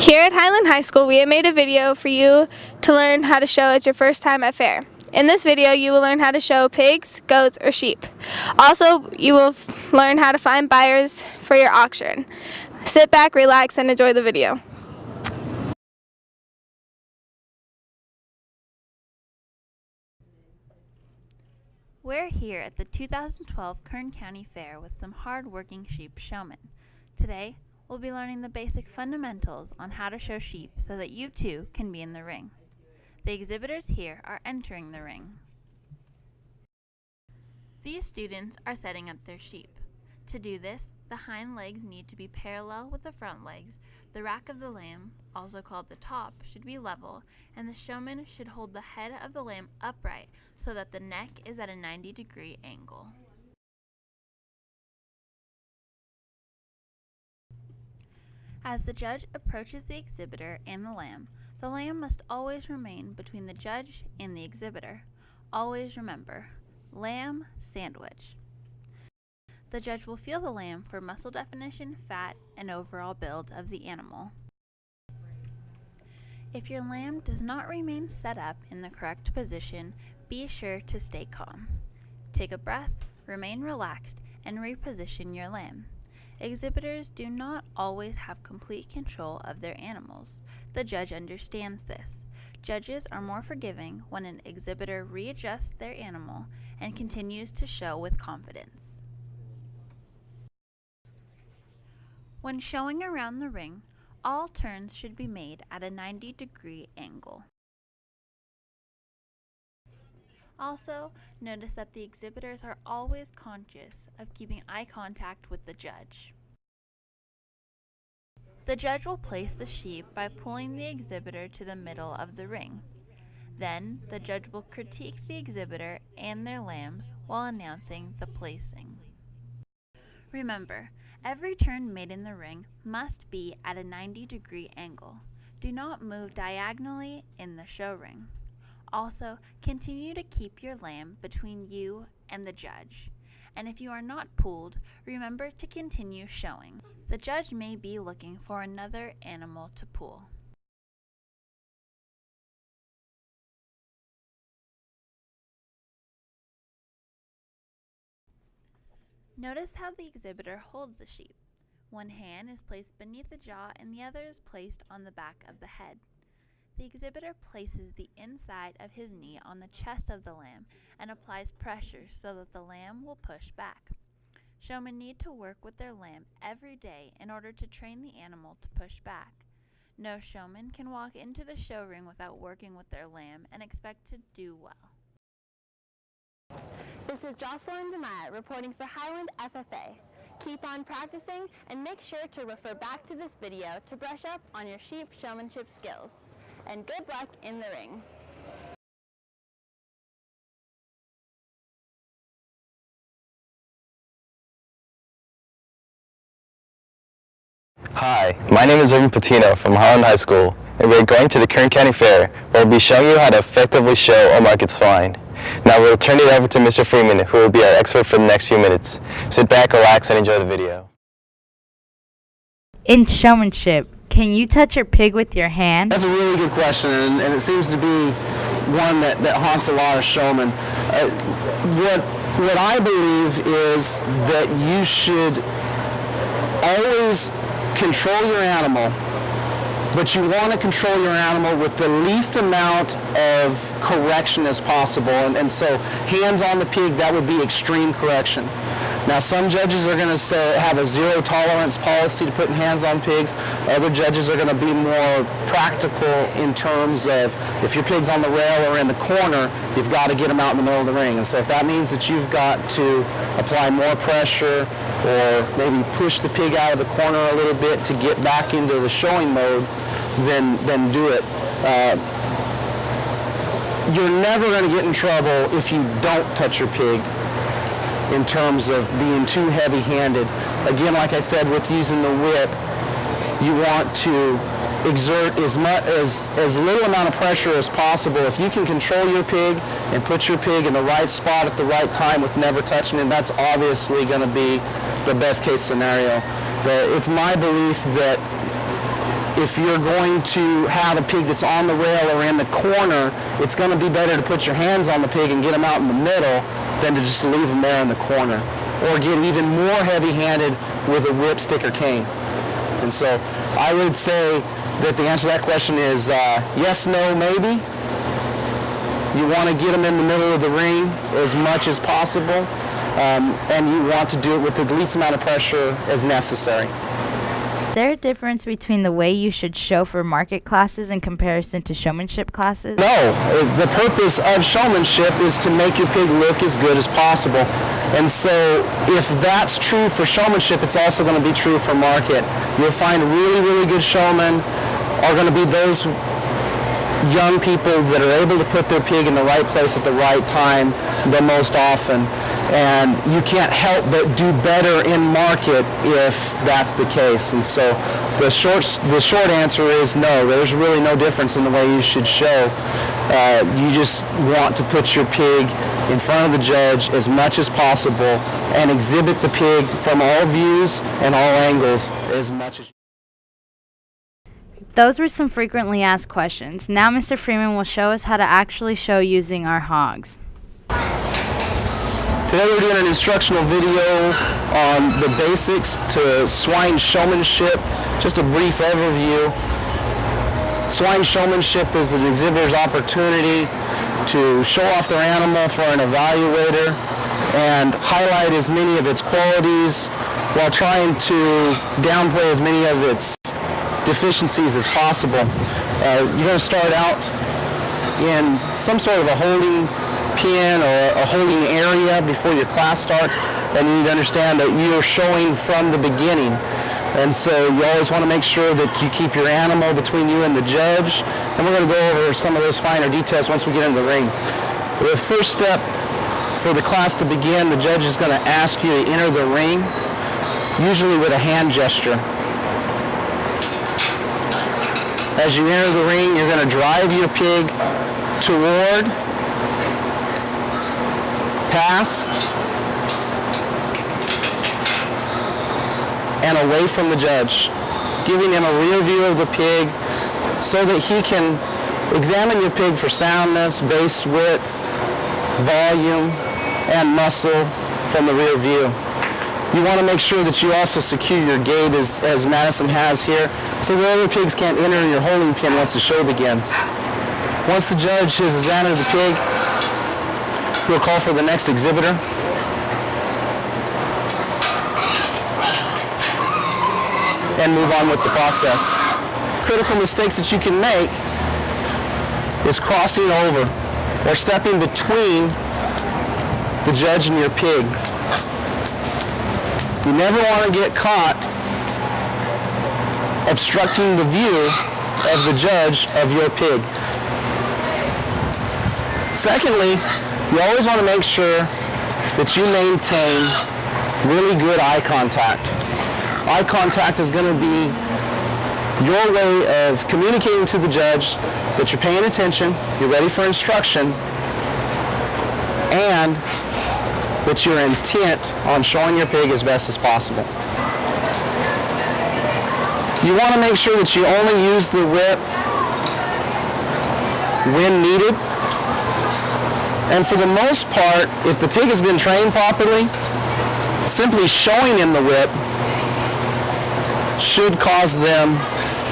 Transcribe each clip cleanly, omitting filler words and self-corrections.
Here at Highland High School, we have made a video for you to learn how to show it's your first time at fair. In this video, you will learn how to show pigs, goats, or sheep. Also, you will learn how to find buyers for your auction. Sit back, relax, and enjoy the video. We're here at the 2012 Kern County Fair with some hard-working sheep showmen. Today, we'll be learning the basic fundamentals on how to show sheep so that you too can be in the ring. The exhibitors here are entering the ring. These students are setting up their sheep. To do this, the hind legs need to be parallel with the front legs. The rack of the lamb, also called the top, should be level, and the showman should hold the head of the lamb upright so that the neck is at a 90-degree angle. As the judge approaches the exhibitor and the lamb must always remain between the judge and the exhibitor. Always remember, lamb sandwich. The judge will feel the lamb for muscle definition, fat, and overall build of the animal. If your lamb does not remain set up in the correct position, be sure to stay calm. Take a breath, remain relaxed, and reposition your lamb. Exhibitors do not always have complete control of their animals. The judge understands this. Judges are more forgiving when an exhibitor readjusts their animal and continues to show with confidence. When showing around the ring, all turns should be made at a 90-degree angle. Also, notice that the exhibitors are always conscious of keeping eye contact with the judge. The judge will place the sheep by pulling the exhibitor to the middle of the ring. Then, the judge will critique the exhibitor and their lambs while announcing the placing. Remember, every turn made in the ring must be at a 90-degree angle. Do not move diagonally in the show ring. Also, continue to keep your lamb between you and the judge. And if you are not pulled, remember to continue showing. The judge may be looking for another animal to pull. Notice how the exhibitor holds the sheep. One hand is placed beneath the jaw and the other is placed on the back of the head. The exhibitor places the inside of his knee on the chest of the lamb and applies pressure so that the lamb will push back. Showmen need to work with their lamb every day in order to train the animal to push back. No showman can walk into the show ring without working with their lamb and expect to do well. This is Jocelyn DeMatt reporting for Highland FFA. Keep on practicing and make sure to refer back to this video to brush up on your sheep showmanship skills. And good luck in the ring. Hi, my name is Irvin Patino from Highland High School, and we're going to the Kern County Fair, where we'll be showing you how to effectively show or market swine. Now we'll turn it over to Mr. Freeman, who will be our expert for the next few minutes. Sit back, relax, and enjoy the video. In showmanship, can you touch your pig with your hand? That's a really good question, and it seems to be one that haunts a lot of showmen. What I believe is that you should always control your animal, but you want to control your animal with the least amount of correction as possible. And so hands on the pig, that would be extreme correction. Now, some judges are going to have a zero tolerance policy to putting hands on pigs. Other judges are going to be more practical in terms of if your pig's on the rail or in the corner, you've got to get them out in the middle of the ring. And so if that means that you've got to apply more pressure or maybe push the pig out of the corner a little bit to get back into the showing mode, then do it. You're never going to get in trouble if you don't touch your pig in terms of being too heavy-handed. Again, like I said, with using the whip, you want to exert as little amount of pressure as possible. If you can control your pig and put your pig in the right spot at the right time with never touching it, that's obviously going to be the best case scenario. But it's my belief that if you're going to have a pig that's on the rail or in the corner, it's going to be better to put your hands on the pig and get them out in the middle than to just leave them there in the corner, or get even more heavy-handed with a whip, stick, or cane. And so I would say that the answer to that question is yes, no, maybe. You want to get them in the middle of the ring as much as possible, and you want to do it with the least amount of pressure as necessary. Is there a difference between the way you should show for market classes in comparison to showmanship classes? No, the purpose of showmanship is to make your pig look as good as possible. And so if that's true for showmanship, it's also going to be true for market. You'll find really, really good showmen are going to be those young people that are able to put their pig in the right place at the right time the most often. And you can't help but do better in market if that's the case. And so the short answer is no. There's really no difference in the way you should show. You just want to put your pig in front of the judge as much as possible and exhibit the pig from all views and all angles as much as. Those were some frequently asked questions. Now Mr. Freeman will show us how to actually show using our hogs. Today we're doing an instructional video on the basics to swine showmanship. Just a brief overview. Swine showmanship is an exhibitor's opportunity to show off their animal for an evaluator and highlight as many of its qualities while trying to downplay as many of its deficiencies as possible. You're going to start out in some sort of a holding pen or a holding area before your class starts, and you need to understand that you're showing from the beginning. And so you always want to make sure that you keep your animal between you and the judge. And we're going to go over some of those finer details once we get into the ring. The first step for the class to begin, the judge is going to ask you to enter the ring, usually with a hand gesture. As you enter the ring, you're going to drive your pig toward, past, and away from the judge, giving him a rear view of the pig so that he can examine your pig for soundness, base width, volume, and muscle from the rear view. You want to make sure that you also secure your gate as Madison has here, so the other pigs can't enter your holding pen once the show begins. Once the judge has examined the pig, he'll call for the next exhibitor. And move on with the process. Critical mistakes that you can make is crossing over or stepping between the judge and your pig. You never want to get caught obstructing the view of the judge of your pig. Secondly, you always want to make sure that you maintain really good eye contact. Eye contact is going to be your way of communicating to the judge that you're paying attention, you're ready for instruction, and that you're intent on showing your pig as best as possible. You want to make sure that you only use the whip when needed. And for the most part, if the pig has been trained properly, simply showing him the whip should cause them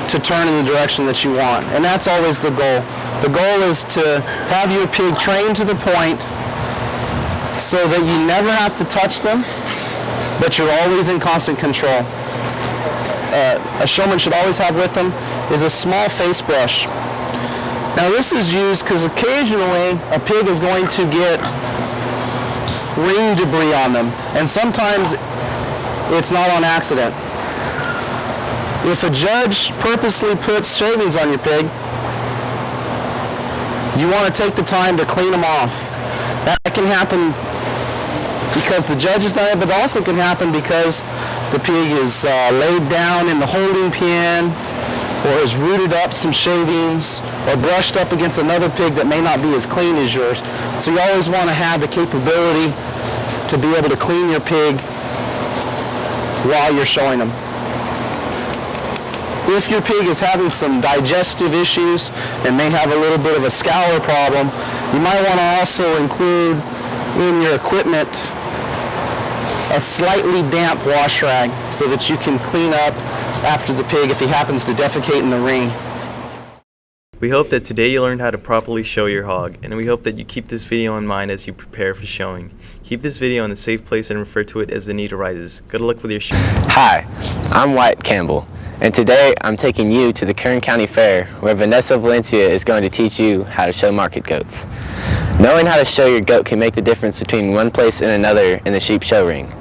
to turn in the direction that you want. And that's always the goal. The goal is to have your pig trained to the point so that you never have to touch them, but you're always in constant control. A showman should always have with them is a small face brush. Now this is used because occasionally a pig is going to get ring debris on them, and sometimes it's not on accident. If a judge purposely puts shavings on your pig, you want to take the time to clean them off. That can happen because the judge has done it, but it also can happen because the pig is laid down in the holding pen, or has rooted up some shavings, or brushed up against another pig that may not be as clean as yours. So you always want to have the capability to be able to clean your pig while you're showing them. If your pig is having some digestive issues and may have a little bit of a scour problem, you might want to also include in your equipment a slightly damp wash rag so that you can clean up after the pig if he happens to defecate in the ring. We hope that today you learned how to properly show your hog, and we hope that you keep this video in mind as you prepare for showing. Keep this video in a safe place and refer to it as the need arises. Good luck with your show. Hi, I'm Wyatt Campbell, and today I'm taking you to the Kern County Fair where Vanessa Valencia is going to teach you how to show market goats. Knowing how to show your goat can make the difference between one place and another in the sheep show ring.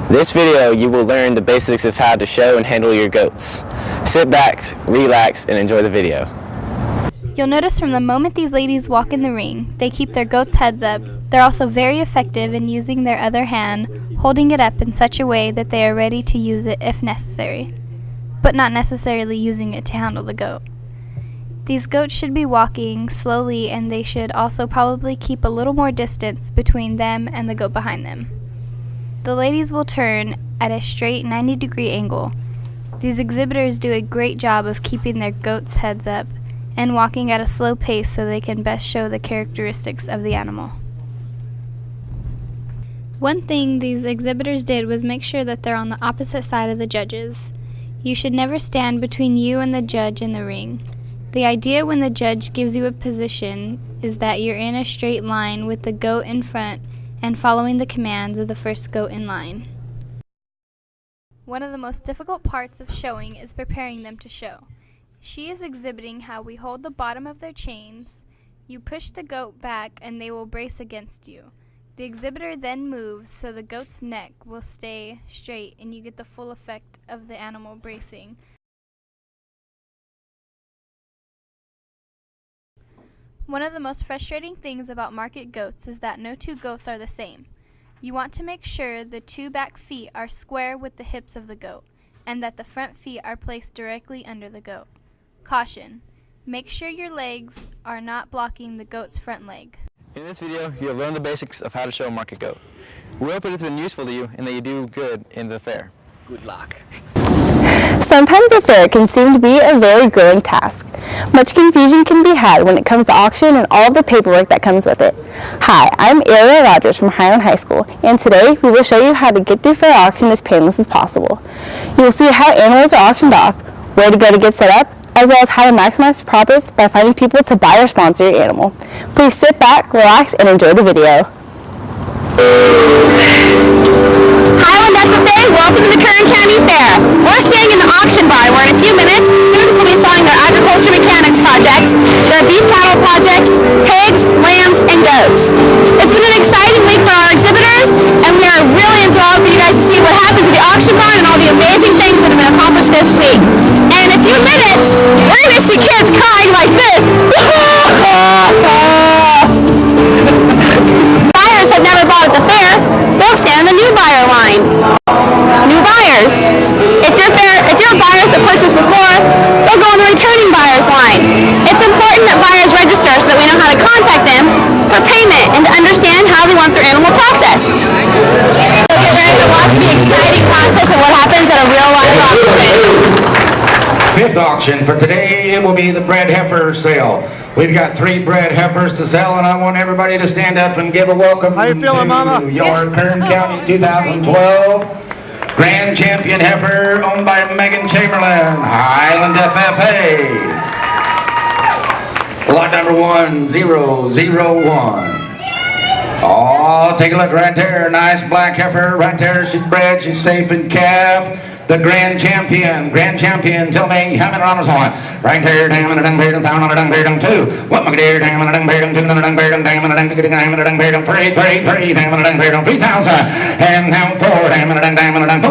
This video you will learn the basics of how to show and handle your goats. Sit back, relax, and enjoy the video. You'll notice from the moment these ladies walk in the ring, they keep their goats' heads up. They're also very effective in using their other hand, holding it up in such a way that they are ready to use it if necessary, but not necessarily using it to handle the goat. These goats should be walking slowly, and they should also probably keep a little more distance between them and the goat behind them. The ladies will turn at a straight 90-degree angle. These exhibitors do a great job of keeping their goats' heads up and walking at a slow pace so they can best show the characteristics of the animal. One thing these exhibitors did was make sure that they're on the opposite side of the judges. You should never stand between you and the judge in the ring. The idea when the judge gives you a position is that you're in a straight line with the goat in front and following the commands of the first goat in line. One of the most difficult parts of showing is preparing them to show. She is exhibiting how we hold the bottom of their chains. You push the goat back and they will brace against you. The exhibitor then moves so the goat's neck will stay straight and you get the full effect of the animal bracing. One of the most frustrating things about market goats is that no two goats are the same. You want to make sure the two back feet are square with the hips of the goat and that the front feet are placed directly under the goat. Caution: make sure your legs are not blocking the goat's front leg. In this video, you have learned the basics of how to show a market goat. We hope it has been useful to you and that you do good in the fair. Good luck. Sometimes the fair can seem to be a very grueling task. Much confusion can be had when it comes to auction and all of the paperwork that comes with it. Hi, I'm Ariel Rogers from Highland High School, and today we will show you how to get to fair auction as painless as possible. You will see how animals are auctioned off, where to go to get set up, as well as how to maximize profits by finding people to buy or sponsor your animal. Please sit back, relax, and enjoy the video. Highland FFA, welcome to the Kern County Fair. We're staying in the auction barn where in a few minutes, students will be selling their agriculture mechanics projects, their beef cattle projects, pigs, lambs, and goats. It's been an exciting week for our exhibitors, and we are really enthralled for you guys to see what happens at the auction barn and all the amazing things that have been accomplished this week. And in a few minutes, we're going to see kids crying like this. Buyers have never bought at the fair. They'll stand in the new buyer line. New buyers. If you're buyers that purchased before, they'll go in the returning buyers line. It's important that buyers register so that we know how to contact them for payment and to understand how they want their animal processed. So get ready to watch the exciting process of what happens at a real live auction. Fifth auction for today, it will be the bred heifer sale. We've got 3 bred heifers to sell, and I want everybody to stand up and give a welcome to your Kern County 2012 Grand Champion heifer owned by Megan Chamberlain, Highland FFA. Lot number 1001. Oh, take a look right there. Nice black heifer right there. She's bred, she's safe in calf. The Grand Champion, tell me how many runners on it? Right there, damn it, dung beard, down on a dung beard, two. What my dear, damn it, dung beard, two, on a dung beard, damn it, dung beard, damn it, dung beard, three, damn it, dung beard, 3,000. And now 4, damn it, dung, 4, dung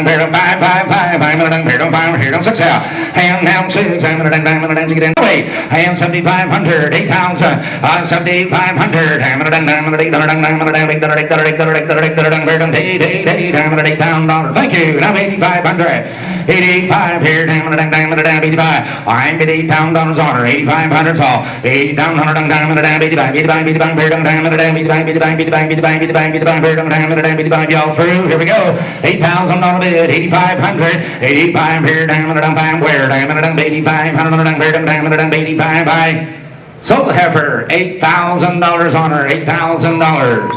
beard, 5, damn it, dung beard, 5, here, 6 out. And now 6, damn it, dung, get in. And 7,500, 8,000, 7,500, damn it, dung, $8,000. Thank you. down, 8,500. 85 here, down, 85. I'm at $8,000 on her, 8,500 all. 8,000 down, 85, 85, here, down, 85, 85, y'all through, here we go. $8,000 bid, 8,500. 85 here, down, where, down, 8,500, down, 85, I sold the heifer, $8,000 on her, $8,000.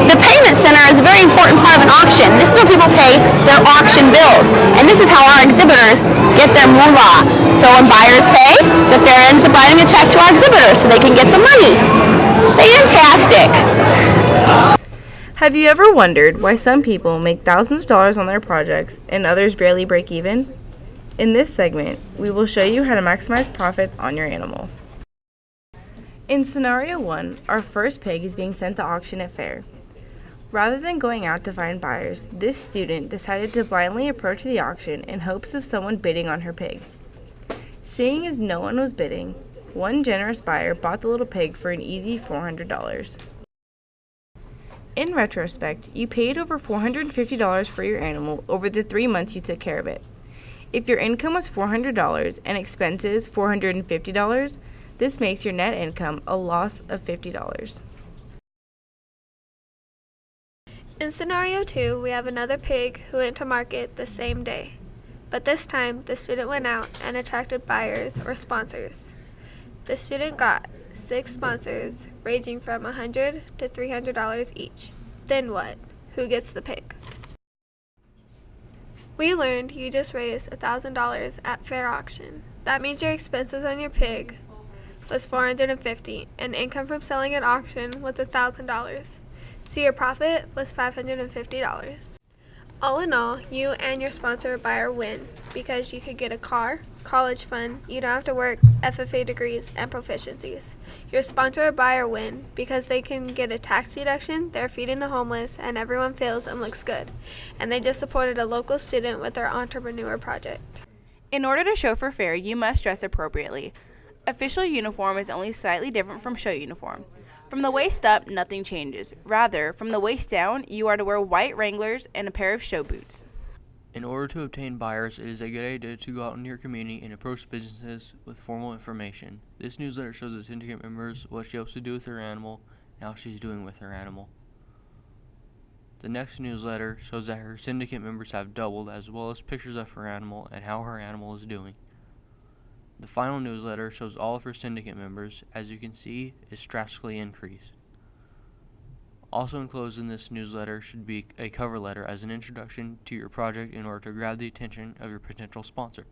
The payment center is a very important part of an auction. This is where people pay their auction bills. And this is how our exhibitors get their moolah. So when buyers pay, the fair ends up writing a check to our exhibitors so they can get some money. Fantastic! Have you ever wondered why some people make thousands of dollars on their projects and others barely break even? In this segment, we will show you how to maximize profits on your animal. In scenario 1, our first pig is being sent to auction at fair. Rather than going out to find buyers, this student decided to blindly approach the auction in hopes of someone bidding on her pig. Seeing as no one was bidding, one generous buyer bought the little pig for an easy $400. In retrospect, you paid over $450 for your animal over the 3 months you took care of it. If your income was $400 and expenses $450, this makes your net income a loss of $50. In scenario 2, we have another pig who went to market the same day. But this time, the student went out and attracted buyers or sponsors. The student got 6 sponsors, ranging from $100 to $300 each. Then what? Who gets the pig? We learned you just raised $1,000 at fair auction. That means your expenses on your pig was $450, and income from selling at auction was $1,000. So your profit was $550. All in all, you and your sponsor or buyer win because you could get a car, college fund, you don't have to work, FFA degrees, and proficiencies. Your sponsor or buyer win because they can get a tax deduction, they're feeding the homeless, and everyone feels and looks good. And they just supported a local student with their entrepreneur project. In order to show for fair, you must dress appropriately. Official uniform is only slightly different from show uniform. From the waist up, nothing changes. Rather, from the waist down, you are to wear white Wranglers and a pair of show boots. In order to obtain buyers, it is a good idea to go out into your community and approach businesses with formal information. This newsletter shows the syndicate members what she hopes to do with her animal and how she's doing with her animal. The next newsletter shows that her syndicate members have doubled, as well as pictures of her animal and how her animal is doing. The final newsletter shows all of her syndicate members, as you can see, is drastically increased. Also enclosed in this newsletter should be a cover letter as an introduction to your project in order to grab the attention of your potential sponsor.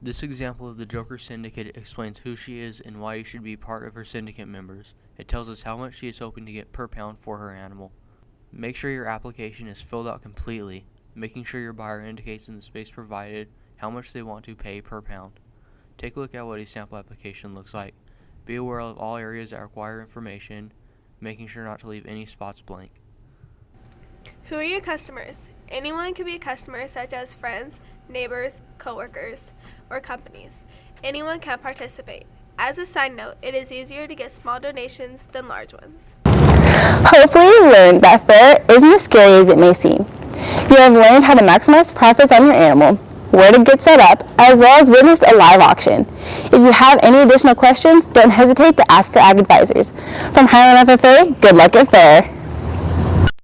This example of the Joker Syndicate explains who she is and why you should be part of her syndicate members. It tells us how much she is hoping to get per pound for her animal. Make sure your application is filled out completely, making sure your buyer indicates in the space provided how much they want to pay per pound. Take a look at what a sample application looks like. Be aware of all areas that require information, making sure not to leave any spots blank. Who are your customers? Anyone can be a customer, such as friends, neighbors, coworkers, or companies. Anyone can participate. As a side note, it is easier to get small donations than large ones. Hopefully you learned that fair isn't as scary as it may seem. You have learned how to maximize profits on your animal, where to get set up, as well as witness a live auction. If you have any additional questions, don't hesitate to ask your ag advisors. From Highland FFA, good luck at fair.